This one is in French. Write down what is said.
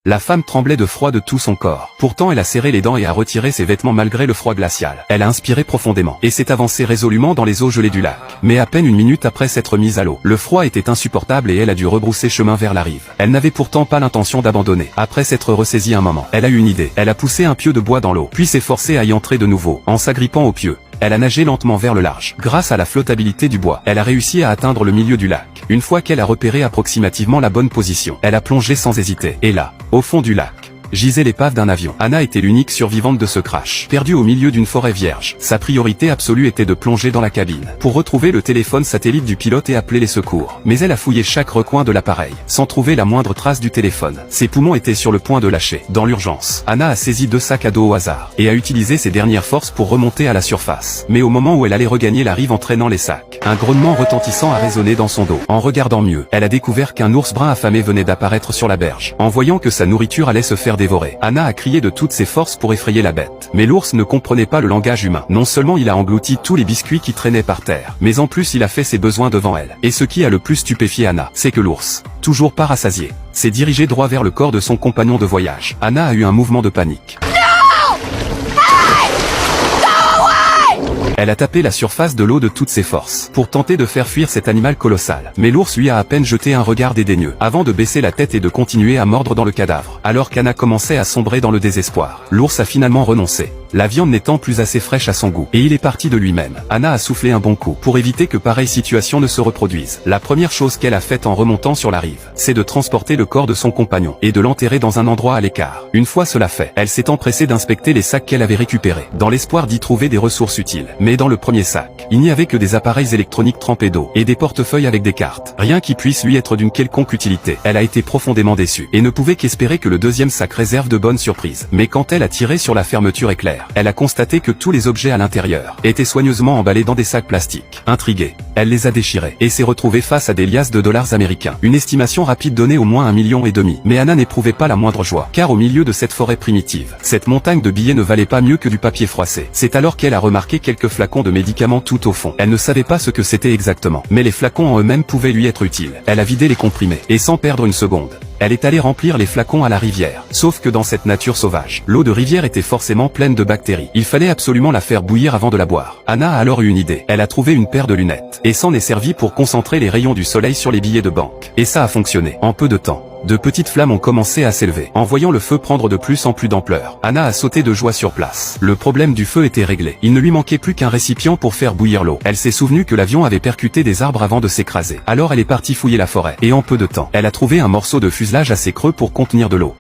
La femme tremblait de froid de tout son corps. Pourtant elle a serré les dents et a retiré ses vêtements malgré le froid glacial. Elle a inspiré profondément et s'est avancée résolument dans les eaux gelées du lac. Mais à peine une minute après s'être mise à l'eau, le froid était insupportable et elle a dû rebrousser chemin vers la rive. Elle n'avait pourtant pas l'intention d'abandonner. Après s'être ressaisie un moment, elle a eu une idée. Elle a poussé un pieu de bois dans l'eau, puis s'est forcée à y entrer de nouveau, en s'agrippant au pieu. Elle a nagé lentement vers le large. Grâce à la flottabilité du bois, elle a réussi à atteindre le milieu du lac. Une fois qu'elle a repéré approximativement la bonne position, elle a plongé sans hésiter. Et là, au fond du lac, gisait l'épave d'un avion. Anna était l'unique survivante de ce crash. Perdue au milieu d'une forêt vierge, sa priorité absolue était de plonger dans la cabine pour retrouver le téléphone satellite du pilote et appeler les secours. Mais elle a fouillé chaque recoin de l'appareil, sans trouver la moindre trace du téléphone. Ses poumons étaient sur le point de lâcher. Dans l'urgence, Anna a saisi 2 sacs à dos au hasard, et a utilisé ses dernières forces pour remonter à la surface. Mais au moment où elle allait regagner la rive en traînant les sacs, un grognement retentissant a résonné dans son dos. En regardant mieux, elle a découvert qu'un ours brun affamé venait d'apparaître sur la berge. En voyant que sa nourriture allait se faire dévorer, Anna a crié de toutes ses forces pour effrayer la bête. Mais l'ours ne comprenait pas le langage humain. Non seulement il a englouti tous les biscuits qui traînaient par terre, mais en plus il a fait ses besoins devant elle. Et ce qui a le plus stupéfié Anna, c'est que l'ours, toujours pas rassasié, s'est dirigé droit vers le corps de son compagnon de voyage. Anna a eu un mouvement de panique. Elle a tapé la surface de l'eau de toutes ses forces pour tenter de faire fuir cet animal colossal. Mais l'ours lui a à peine jeté un regard dédaigneux avant de baisser la tête et de continuer à mordre dans le cadavre. Alors qu'Anna commençait à sombrer dans le désespoir, l'ours a finalement renoncé. La viande n'étant plus assez fraîche à son goût, et il est parti de lui-même. Anna a soufflé un bon coup pour éviter que pareille situation ne se reproduise. La première chose qu'elle a faite en remontant sur la rive, c'est de transporter le corps de son compagnon et de l'enterrer dans un endroit à l'écart. Une fois cela fait, elle s'est empressée d'inspecter les sacs qu'elle avait récupérés, dans l'espoir d'y trouver des ressources utiles. Mais dans le premier sac, il n'y avait que des appareils électroniques trempés d'eau et des portefeuilles avec des cartes. Rien qui puisse lui être d'une quelconque utilité. Elle a été profondément déçue et ne pouvait qu'espérer que le deuxième sac réserve de bonnes surprises. Mais quand elle a tiré sur la fermeture éclair, elle a constaté que tous les objets à l'intérieur étaient soigneusement emballés dans des sacs plastiques. Intriguée, elle les a déchirés et s'est retrouvée face à des liasses de dollars américains. Une estimation rapide donnait au moins 1,5 million. Mais Anna n'éprouvait pas la moindre joie, car au milieu de cette forêt primitive, cette montagne de billets ne valait pas mieux que du papier froissé. C'est alors qu'elle a remarqué quelques flacons de médicaments tout au fond. Elle ne savait pas ce que c'était exactement, mais les flacons en eux-mêmes pouvaient lui être utiles. Elle a vidé les comprimés, et sans perdre une seconde, elle est allée remplir les flacons à la rivière. Sauf que dans cette nature sauvage, l'eau de rivière était forcément pleine de bactéries. Il fallait absolument la faire bouillir avant de la boire. Anna a alors eu une idée. Elle a trouvé une paire de lunettes, et s'en est servie pour concentrer les rayons du soleil sur les billets de banque. Et ça a fonctionné. En peu de temps, de petites flammes ont commencé à s'élever. En voyant le feu prendre de plus en plus d'ampleur, Anna a sauté de joie sur place. Le problème du feu était réglé. Il ne lui manquait plus qu'un récipient pour faire bouillir l'eau. Elle s'est souvenue que l'avion avait percuté des arbres avant de s'écraser. Alors elle est partie fouiller la forêt. Et en peu de temps, elle a trouvé un morceau de fuselage assez creux pour contenir de l'eau.